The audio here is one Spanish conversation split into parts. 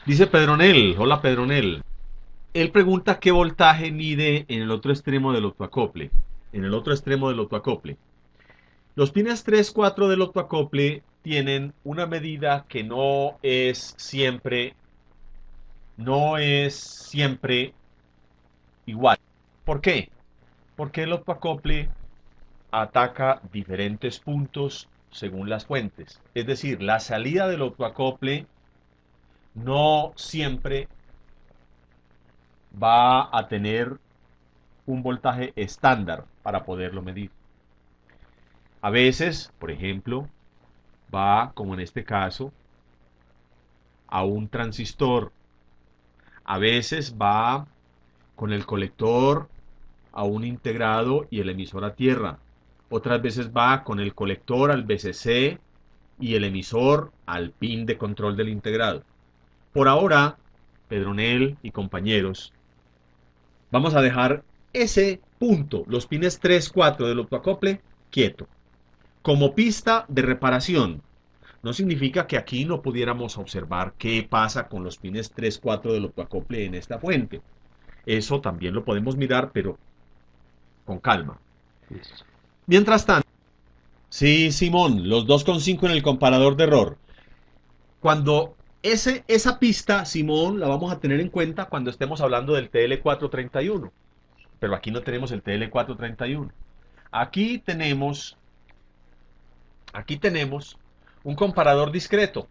Dice Pedronel, hola Pedronel. Él pregunta qué voltaje mide en el otro extremo del autoacople. En el otro extremo del autoacople. Los pines 3, 4 del autoacople tienen una medida que no es siempre igual. ¿Por qué? Porque el autoacople ataca diferentes puntos según las fuentes. Es decir, la salida del autoacople no siempre va a tener un voltaje estándar para poderlo medir. A veces, por ejemplo, va, como en este caso, a un transistor. A veces va con el colector a un integrado y el emisor a tierra. Otras veces va con el colector al VCC y el emisor al pin de control del integrado. Por ahora, Pedronel y compañeros, vamos a dejar ese punto, los pines 3, 4 del autoacople, quieto. Como pista de reparación, no significa que aquí no pudiéramos observar qué pasa con los pines 3, 4 del autoacople en esta fuente. Eso también lo podemos mirar, pero con calma. Listo. Mientras tanto, sí, Simón, los 2,5 en el comparador de error. Cuando esa pista, Simón, la vamos a tener en cuenta cuando estemos hablando del TL431. Pero aquí no tenemos el TL431. Aquí tenemos, aquí tenemos un comparador discreto.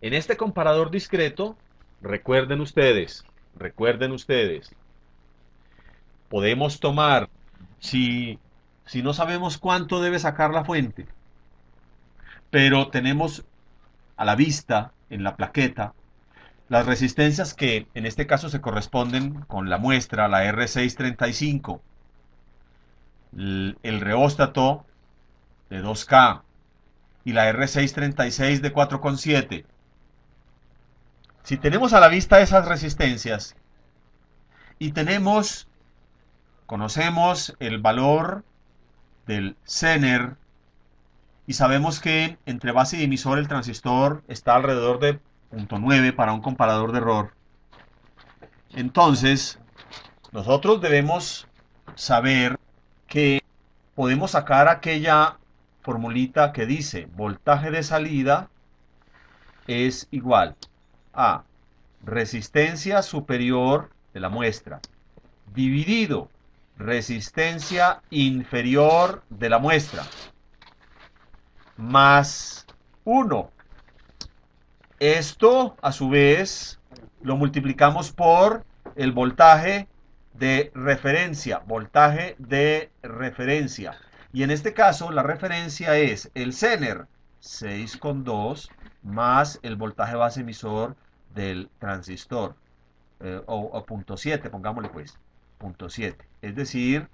En este comparador discreto, recuerden ustedes, podemos tomar, si, si no sabemos cuánto debe sacar la fuente, pero tenemos a la vista en la plaqueta las resistencias que en este caso se corresponden con la muestra, la R635, el reóstato de 2K y la R636 de 4,7. Si tenemos a la vista esas resistencias y conocemos el valor del Zener y sabemos que entre base y emisor el transistor está alrededor de 0,9 para un comparador de error, entonces nosotros debemos saber que podemos sacar aquella formulita que dice voltaje de salida es igual a resistencia superior de la muestra dividido resistencia inferior de la muestra más 1. Esto, a su vez, lo multiplicamos por el voltaje de referencia. Y en este caso, la referencia es el Zener 6,2 más el voltaje base emisor del transistor, o 0,7, pongámosle pues, 0,7. Es decir,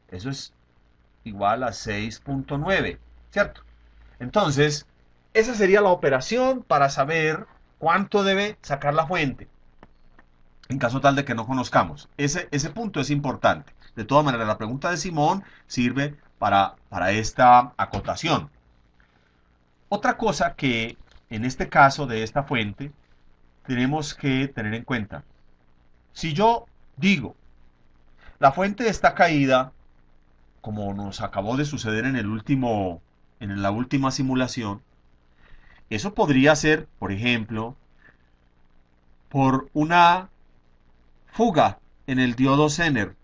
eso es igual a 6,9, ¿cierto? Entonces, esa sería la operación para saber cuánto debe sacar la fuente, en caso tal de que no conozcamos. Ese punto es importante. De todas maneras, la pregunta de Simón sirve para esta acotación. Otra cosa que en este caso de esta fuente tenemos que tener en cuenta. Si yo digo, la fuente está caída, como nos acabó de suceder en la última simulación, eso podría ser, por ejemplo, por una fuga en el diodo Zener.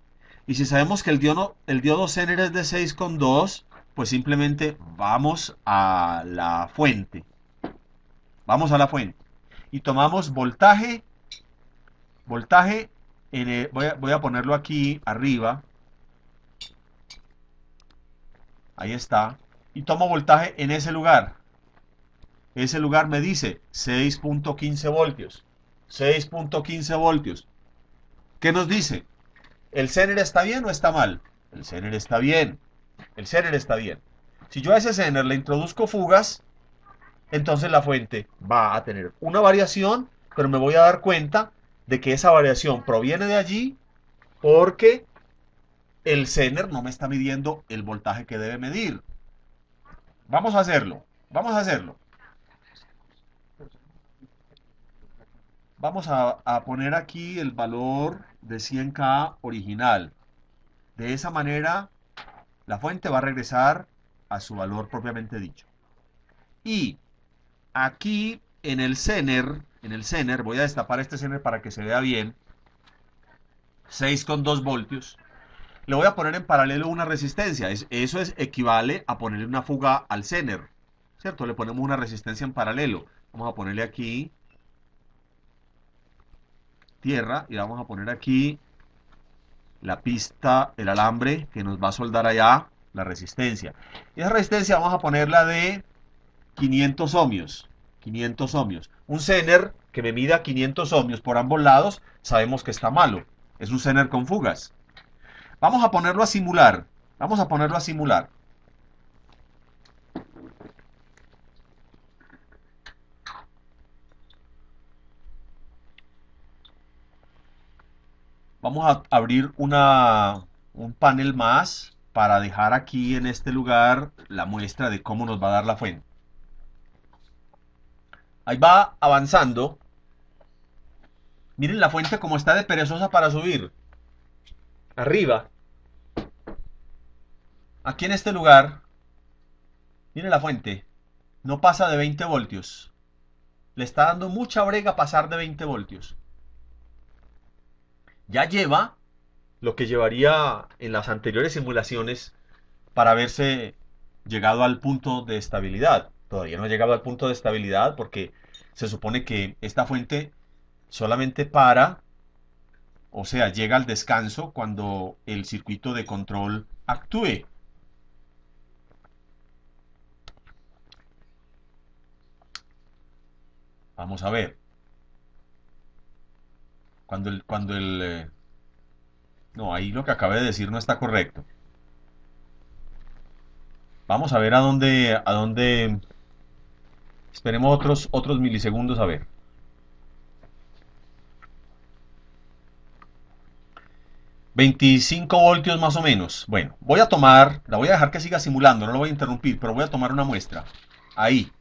Y si sabemos que el diodo Zener es de 6,2, pues simplemente vamos a la fuente. Vamos a la fuente. Y tomamos voltaje voy a ponerlo aquí arriba. Ahí está. Y tomo voltaje en ese lugar. Ese lugar me dice 6,15 voltios. 6,15 voltios. ¿Qué nos dice? ¿El Zener está bien o está mal? El Zener está bien. El Zener está bien. Si yo a ese Zener le introduzco fugas, entonces la fuente va a tener una variación, pero me voy a dar cuenta de que esa variación proviene de allí porque el Zener no me está midiendo el voltaje que debe medir. Vamos a hacerlo. Vamos a hacerlo. vamos a poner aquí el valor de 100K original. De esa manera, la fuente va a regresar a su valor propiamente dicho. Y aquí en el Zener, voy a destapar este Zener para que se vea bien, 6,2 voltios. Le voy a poner en paralelo una resistencia. Eso equivale a ponerle una fuga al Zener, ¿cierto? Le ponemos una resistencia en paralelo. Vamos a ponerle aquí tierra y vamos a poner aquí la pista, el alambre que nos va a soldar allá, la resistencia. Y esa resistencia vamos a ponerla de 500 ohmios. 500 ohmios. Un Zener que me mida 500 ohmios por ambos lados, sabemos que está malo. Es un Zener con fugas. Vamos a ponerlo a simular. Vamos a ponerlo a simular. Vamos a abrir un panel más para dejar aquí en este lugar la muestra de cómo nos va a dar la fuente. Ahí va avanzando. Miren la fuente como está de perezosa para subir. Arriba. Aquí en este lugar, miren la fuente. No pasa de 20 voltios. Le está dando mucha brega pasar de 20 voltios. Ya lleva lo que llevaría en las anteriores simulaciones para haberse llegado al punto de estabilidad. Todavía no ha llegado al punto de estabilidad porque se supone que esta fuente solamente para, o sea, llega al descanso cuando el circuito de control actúe. Vamos a ver. No, ahí lo que acabé de decir no está correcto. Vamos a ver esperemos otros milisegundos a ver. 25 voltios más o menos. Bueno, la voy a dejar que siga simulando, no lo voy a interrumpir, pero voy a tomar una muestra. Ahí.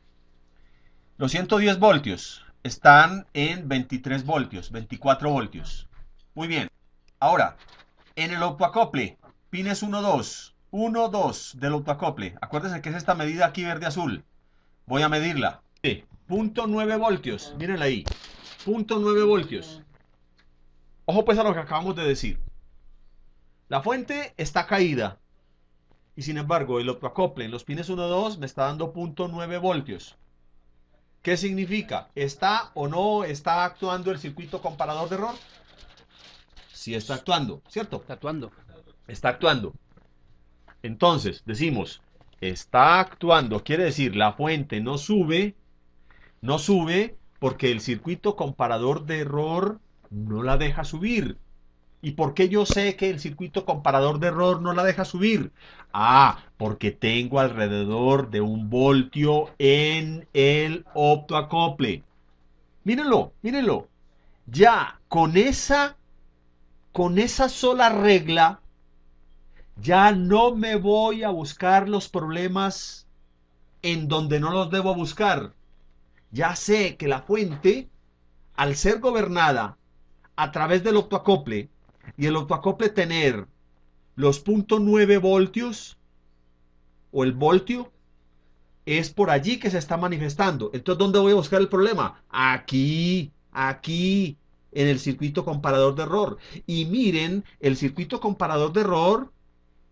Los 110 voltios están en 23 voltios, 24 voltios. Muy bien. Ahora, en el autoacople, pines 1, 2, 1, 2 del autoacople. Acuérdense que es esta medida aquí verde-azul. Voy a medirla. 0.9 voltios, mírenla ahí. 0.9 voltios. Ojo pues a lo que acabamos de decir. La fuente está caída. Y sin embargo, el autoacople en los pines 1, 2 me está dando 0.9 voltios. ¿Qué significa? ¿Está o no está actuando el circuito comparador de error? Sí está actuando, ¿cierto? Está actuando. Está actuando. Entonces, decimos, está actuando, quiere decir, la fuente no sube porque el circuito comparador de error no la deja subir. ¿Y por qué yo sé que el circuito comparador de error no la deja subir? Ah, porque tengo alrededor de 1 voltio en el optoacople. Mírenlo, mírenlo. Ya con esa sola regla, ya no me voy a buscar los problemas en donde no los debo buscar. Ya sé que la fuente, al ser gobernada a través del optoacople, y el optoacople tener los 0.9 voltios o el voltio, es por allí que se está manifestando. Entonces, ¿dónde voy a buscar el problema? Aquí, en el circuito comparador de error. Y miren, el circuito comparador de error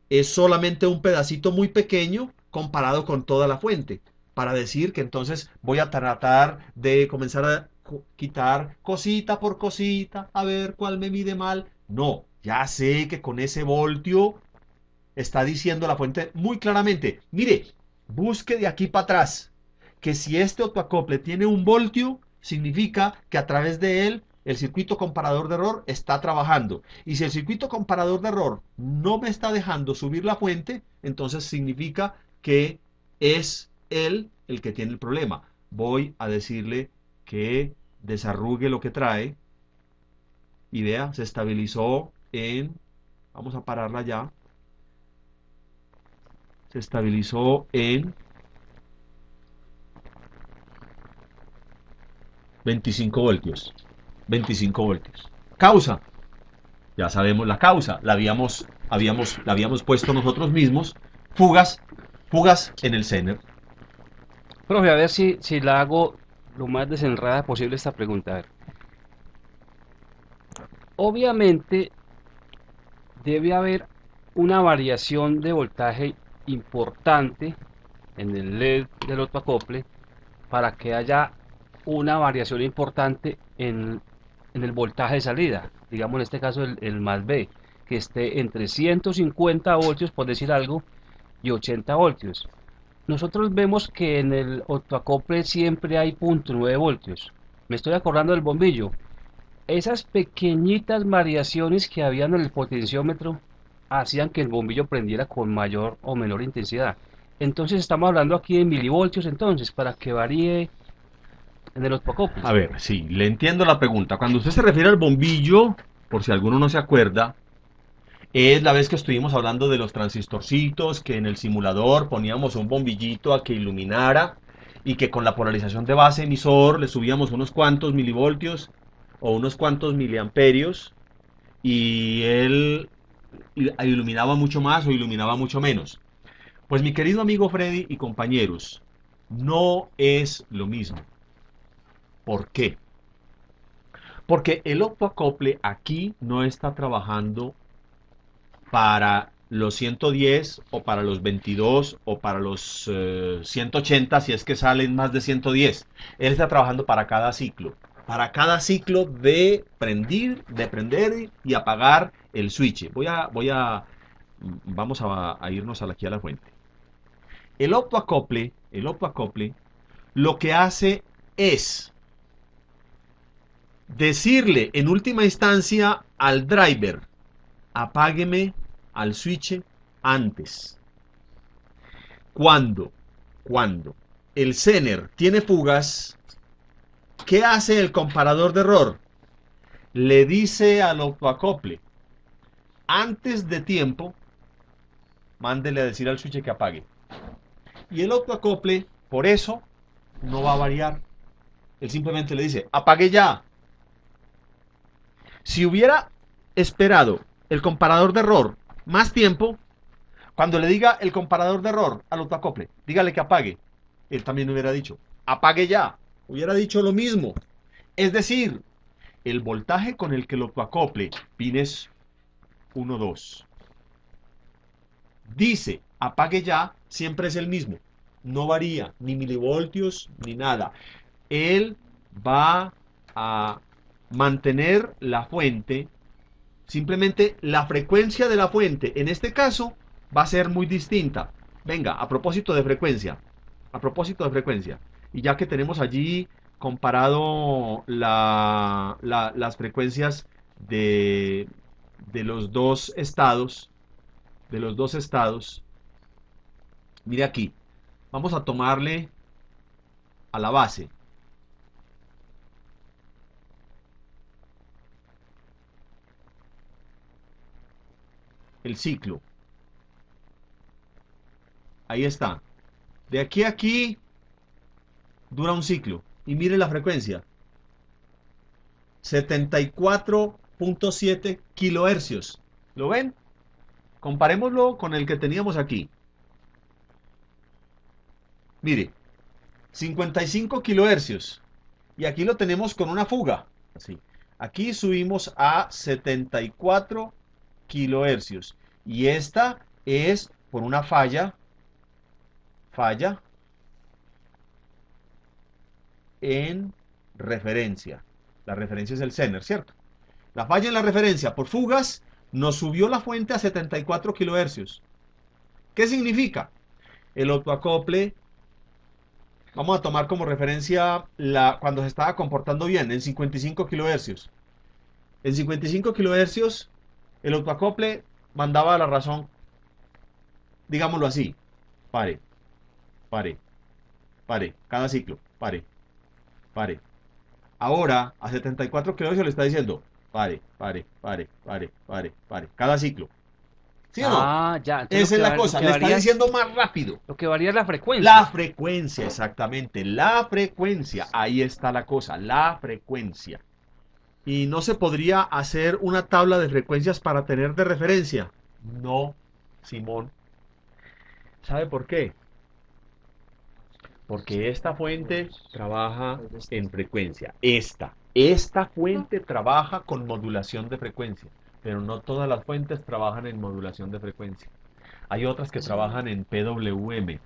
es solamente un pedacito muy pequeño comparado con toda la fuente. Para decir que entonces voy a tratar de comenzar a quitar cosita por cosita, a ver cuál me mide mal. No, ya sé que con ese voltio está diciendo la fuente muy claramente. Mire, busque de aquí para atrás, que si este autoacople tiene 1 voltio, significa que a través de él el circuito comparador de error está trabajando. Y si el circuito comparador de error no me está dejando subir la fuente, entonces significa que es él el que tiene el problema. Voy a decirle que desarrugue lo que trae y vea, se estabilizó en, vamos a pararla ya, se estabilizó en 25 voltios. 25 voltios. Causa. Ya sabemos la causa. La habíamos puesto nosotros mismos. Fugas en el Zener. Profe, a ver si la hago lo más desenredada posible esta pregunta. A ver, obviamente debe haber una variación de voltaje importante en el LED del autoacople para que haya una variación importante en el voltaje de salida. Digamos en este caso el más B, que esté entre 150 voltios, por decir algo, y 80 voltios. Nosotros vemos que en el autoacople siempre hay 0.9 voltios. Me estoy acordando del bombillo. Esas pequeñitas variaciones que habían en el potenciómetro hacían que el bombillo prendiera con mayor o menor intensidad. Entonces estamos hablando aquí de milivoltios entonces, para que varíe en el autoacople. A ver, sí, le entiendo la pregunta. Cuando usted se refiere al bombillo, por si alguno no se acuerda, es la vez que estuvimos hablando de los transistorcitos, que en el simulador poníamos un bombillito a que iluminara y que con la polarización de base emisor le subíamos unos cuantos milivoltios o unos cuantos miliamperios y él iluminaba mucho más o iluminaba mucho menos. Pues mi querido amigo Freddy y compañeros, no es lo mismo. ¿Por qué? Porque el optoacople aquí no está trabajando para los 110 o para los 22 o para los 180 si es que salen más de 110. Él está trabajando para cada ciclo. Para cada ciclo de prender y apagar el switch. Vamos a irnos aquí a la fuente. El optoacople lo que hace es decirle en última instancia al driver, apágueme al switch antes. Cuando el Zener tiene fugas, ¿qué hace el comparador de error? Le dice al autoacople, antes de tiempo, mándele a decir al switch que apague. Y el autoacople, por eso, no va a variar. Él simplemente le dice, apague ya. Si hubiera esperado el comparador de error más tiempo, cuando le diga el comparador de error al autoacople, dígale que apague, él también hubiera dicho, apague ya, hubiera dicho lo mismo. Es decir, el voltaje con el que el autoacople, pines 1, 2, dice apague ya, siempre es el mismo. No varía, ni milivoltios, ni nada. Él va a mantener la fuente, simplemente la frecuencia de la fuente, en este caso, va a ser muy distinta. Venga, a propósito de frecuencia, y ya que tenemos allí comparado las frecuencias de los dos estados, mire aquí, vamos a tomarle a la base. El ciclo. Ahí está. De aquí a aquí dura un ciclo. Y mire la frecuencia. 74.7 kilohercios. ¿Lo ven? Comparémoslo con el que teníamos aquí. Mire, 55 kilohercios. Y aquí lo tenemos con una fuga. Así. Aquí subimos a 74 kilohercios. Y esta es por una falla en referencia. La referencia es el Zener, ¿cierto? La falla en la referencia por fugas nos subió la fuente a 74 kilohercios. ¿Qué significa? El autoacople, vamos a tomar como referencia cuando se estaba comportando bien, en 55 kilohercios. En 55 kilohercios, el autoacople mandaba a la razón, digámoslo así, pare, cada ciclo, pare. Ahora, a 74 kilohercios le está diciendo, pare, cada ciclo. ¿Sí o no? Ah, ya. Entonces Esa es la cosa, le está diciendo más rápido. Lo que varía es la frecuencia. La frecuencia, exactamente, la frecuencia. Ahí está la cosa, la frecuencia. ¿Y no se podría hacer una tabla de frecuencias para tener de referencia? No, Simón. ¿Sabe por qué? Porque esta fuente trabaja en frecuencia. Esta fuente trabaja con modulación de frecuencia, pero no todas las fuentes trabajan en modulación de frecuencia. Hay otras que trabajan en PWM.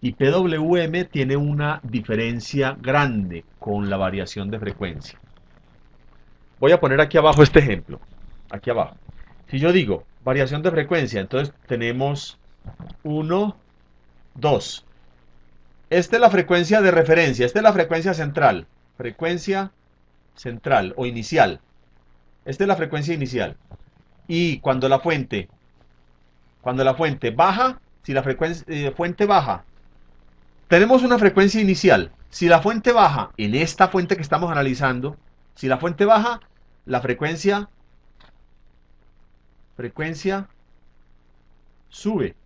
Y PWM tiene una diferencia grande con la variación de frecuencia. Voy a poner aquí abajo este ejemplo. Aquí abajo. Si yo digo variación de frecuencia, entonces tenemos 1, 2. Esta es la frecuencia de referencia, esta es la frecuencia central. Frecuencia central o inicial. Esta es la frecuencia inicial. Y cuando la fuente baja, si la fuente baja, tenemos una frecuencia inicial. Si la fuente baja, en esta fuente que estamos analizando, si la fuente baja, la frecuencia sube.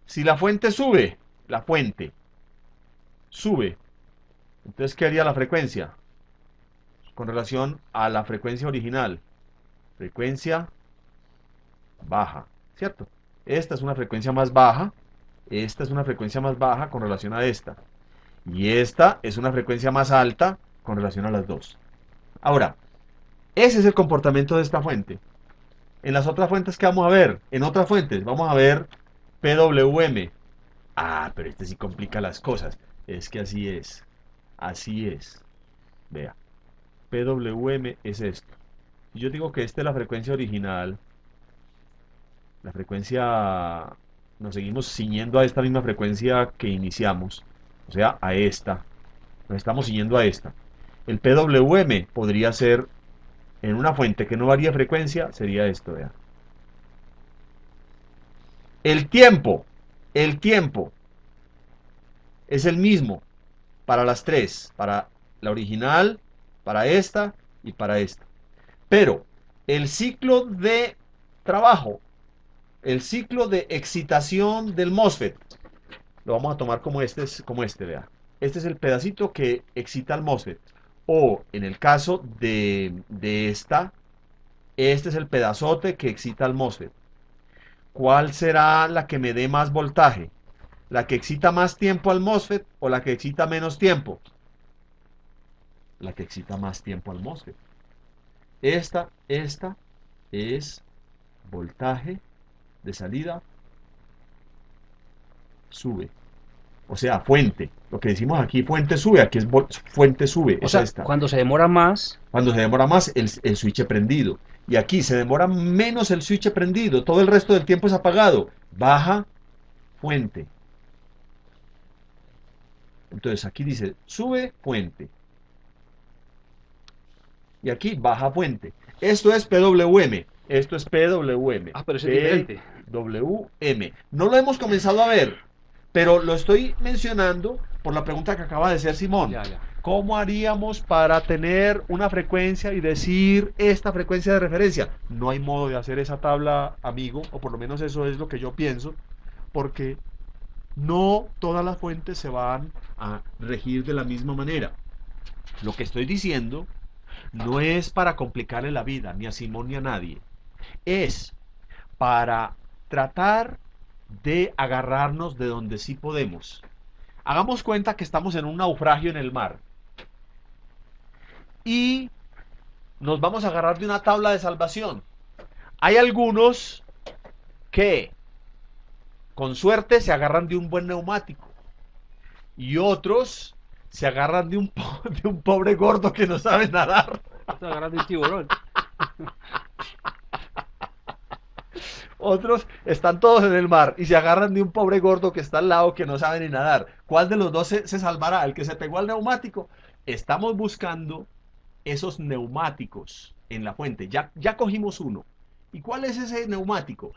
Si la fuente sube, entonces, ¿qué haría la frecuencia? Con relación a la frecuencia original. Frecuencia baja, ¿cierto? Esta es una frecuencia más baja. Esta es una frecuencia más baja con relación a esta. Y esta es una frecuencia más alta con relación a las dos. Ahora, ese es el comportamiento de esta fuente. En las otras fuentes, ¿qué vamos a ver? En otras fuentes vamos a ver PWM. Ah, pero este sí complica las cosas. Es que así es. Así es. Vea. PWM es esto. Si yo digo que esta es la frecuencia original, la frecuencia, nos seguimos ciñendo a esta misma frecuencia que iniciamos, o sea, a esta. Nos estamos ciñendo a esta. El PWM podría ser, en una fuente que no varía frecuencia, sería esto, vea. El tiempo es el mismo para las tres, para la original, para esta y para esta. Pero el ciclo de trabajo, el ciclo de excitación del MOSFET, lo vamos a tomar como este, vea. Este es el pedacito que excita al MOSFET. O en el caso de esta, este es el pedazote que excita al MOSFET. ¿Cuál será la que me dé más voltaje? ¿La que excita más tiempo al MOSFET o la que excita menos tiempo? La que excita más tiempo al MOSFET. Esta es voltaje de salida sube. O sea, fuente. Lo que decimos aquí, fuente sube, aquí es fuente sube. O sea, esta. cuando se demora más, Cuando se demora más, el switch prendido. Y aquí se demora menos el switch prendido. Todo el resto del tiempo es apagado. Baja fuente. Entonces aquí dice sube fuente. Y aquí baja fuente. Esto es PWM. Esto es PWM. pero eso es diferente. PWM. No lo hemos comenzado a ver, pero lo estoy mencionando por la pregunta que acaba de hacer Simón. Ya. ¿Cómo haríamos para tener una frecuencia y decir esta frecuencia de referencia? No hay modo de hacer esa tabla, amigo, o por lo menos eso es lo que yo pienso, porque no todas las fuentes se van a regir de la misma manera. Lo que estoy diciendo no es para complicarle la vida, ni a Simón ni a nadie. Es para tratar de agarrarnos de donde sí podemos. Hagamos cuenta que estamos en un naufragio en el mar. Y nos vamos a agarrar de una tabla de salvación. Hay algunos que, con suerte, se agarran de un buen neumático. Y otros se agarran de un pobre gordo que no sabe nadar. Se agarran de un tiburón. Otros están todos en el mar y se agarran de un pobre gordo que está al lado que no sabe ni nadar. ¿Cuál de los dos se salvará? ¿El que se pegó al neumático? Estamos buscando esos neumáticos en la fuente. Ya cogimos uno. ¿Y cuál es ese neumático?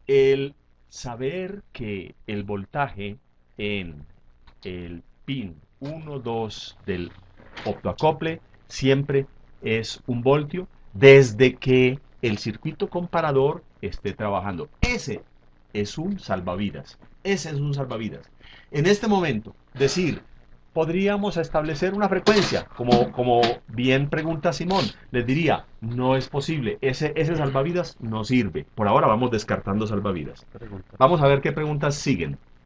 El saber que el voltaje en el pin 1, 2 del optoacople siempre es 1 voltio desde que el circuito comparador esté trabajando. Ese es un salvavidas. Ese es un salvavidas. En este momento, decir podríamos establecer una frecuencia, como bien pregunta Simón. Les diría, no es posible, ese salvavidas no sirve. Por ahora vamos descartando salvavidas. Pregunta. Vamos a ver qué preguntas siguen.